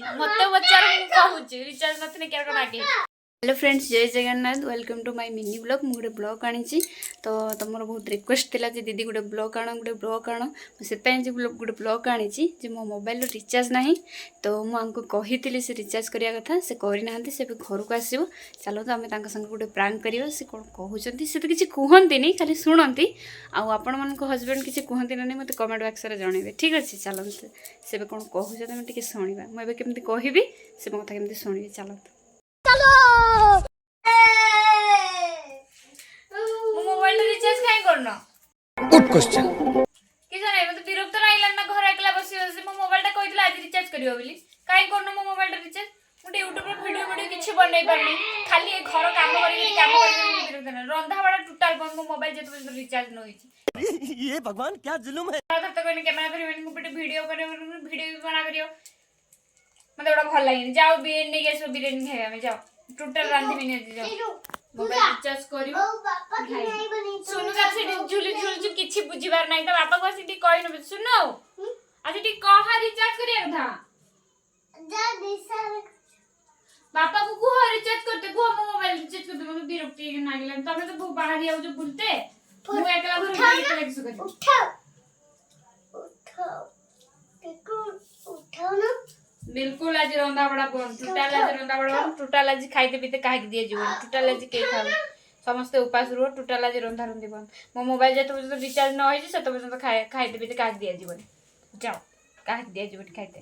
मत बचार कहूँ रिचार्ज नथने क्या आगे। हेलो फ्रेंड्स, जय Jagannath, welcome to my mini blog. मुझे ब्लॉग आनी तो तुम बहुत रिक्वेस्ट थिला जे दीदी गोटे ब्लॉग आण से गोटे ब्लॉग आनी मो मोबाइल रिचार्ज ना तो मुझे कही से रिचार्ज करने कथा से करना से घर को आसो। चलो तो आम संगे गोटे प्रांक करवा से कौन कहते से तो किसी कहती खाली शुणती आपण मान हजबैंड किसी कहती ना मत कमेंट बॉक्स में जनइबे। ठीक अच्छे चलते से कौन कहते शुणा मुझे केमती कहि से मो कथा केमती शुणे। चलते मोबाइल रिचार्ज काई करना गुड क्वेश्चन कि जाने मते विरक्त लागिला ना घर एकला बसी बसी मो मोबाइल टा कहितला आज रिचार्ज करियो बोली काई करनो मो मोबाइल रिचार्ज मुटे YouTube रे वीडियो किछि बनई पारनी खाली ए घर काम करी विरक्त ना रंधा बड़ा टोटल बंद मो मोबाइल जे तो रिचार्ज न होई ये भगवान क्या जुल्म है। तब तक कोई कैमरा धरि मु पेटे वीडियो करे वीडियो भी बना करियो मते बड़ा भल लागिनी। जाओ बिरियानी के सो बिरियानी खाइबा में जाओ टोटल रांधी बिनी जाओ मोबाइल रिचार्ज करियो सुनु का से झुली झुली किछि बुझिबार नाही त बापा को से कहि न सुनो आज टी कहा रिचार्ज करिया था जा दिशा बापा को कुह रिचार्ज करते कुह मोबाइल रिचार्ज करते मने विरक्ति नागिला तमे तो बाहर आउ जो बुलते मु एकला घर में किछु कर उठाओ ना बिल्कुल आज रंदा बड़ा बन टोटल आज रंदा बड़ा बन टोटल आज खाइते पीते काहे दिए जीवन टोटल आज के खा समस्त उपास रो टोटल आज रंधा रंदी बन मो मोबाइल जे तो रिचार्ज न होई से तो खाइते पीते काहे दिए जीवन जाओ काहे दिए जीवन खाइते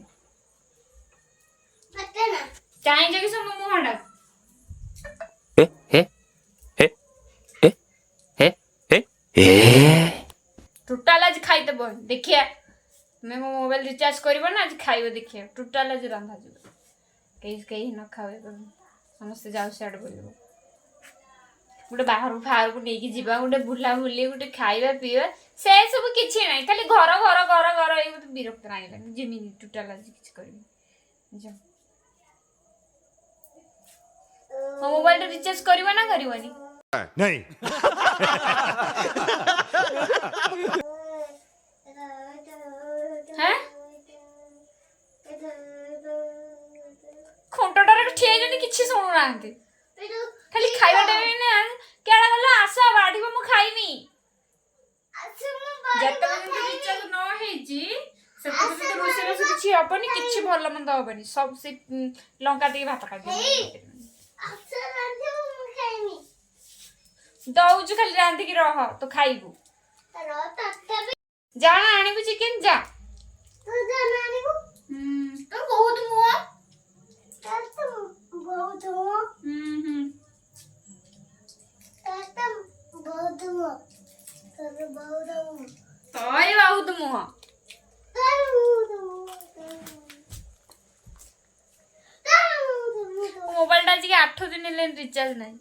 पता ना चाहे जगी सब मो हंडा हे टोटल आज खाइते बन देखिए मैं मो मोबाइल रिचार्ज करबो ना आज खाइबो देखिए टोटल आज रंधा जीव कहीं न खावे समस्त जाओ सियाड़ बोलबो गोटे बाहर को नहीं जीवा गोटे बुला बुली गोटे खाइबा पीवा से सब किछि नाही खाली घर घर घर घर ए मत विरक्त नागिला जिमिनी टोटल आज किछि करबी जा मो मोबाइल रिचार्ज करबो ना करबोनी नहीं हैं खोंटटार ठिया जनी किछि सुनु नांती खाली खाइबा टाइम ना केडा गला आशा बाडीबो मु खाइमी जत्ता दिन रिचार्ज न हेजी से तो रोसे रोसे किछि अपनी किछि भल मंद होबनी सब से लंका दी भात खाइ आशा रांधी मु खाइमी दौजु खाली रांधी की रह तो खाइबू रह तत्ते जा आनिबू चिकन जा तो जा आनिबू तो बहुत मुआ तत्ते बहुत मुआ तत्ते बहुत मुआ तत्ते बहुत मुआ तोय बहुत मुआ मोबाइल टा जी 8 दिन लेन रिचार्ज नहीं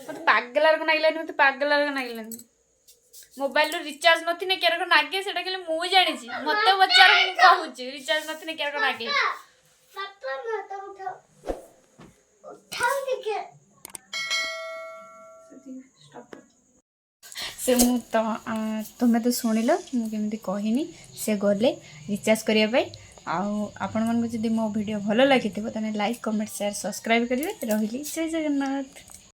मत पागलार को नागिलानी मत पागलार को नागिलानी मोबाइल रो रिचार्ज नथिने केर को नागे सेटा केले मु जानि छी मते बचार मु कहू छी रिचार्ज नथिने केर को नागे पापा मत उठाओ देखे से मु तो तुमे तो सुनिल मु केमती कहिनी से गले रिचार्ज करिया पाई आपण मन को जदि मो वीडियो भलो लागि थबो तने लाइक कमेंट शेयर सब्सक्राइब करिवे रहिली जय जगन्नाथ।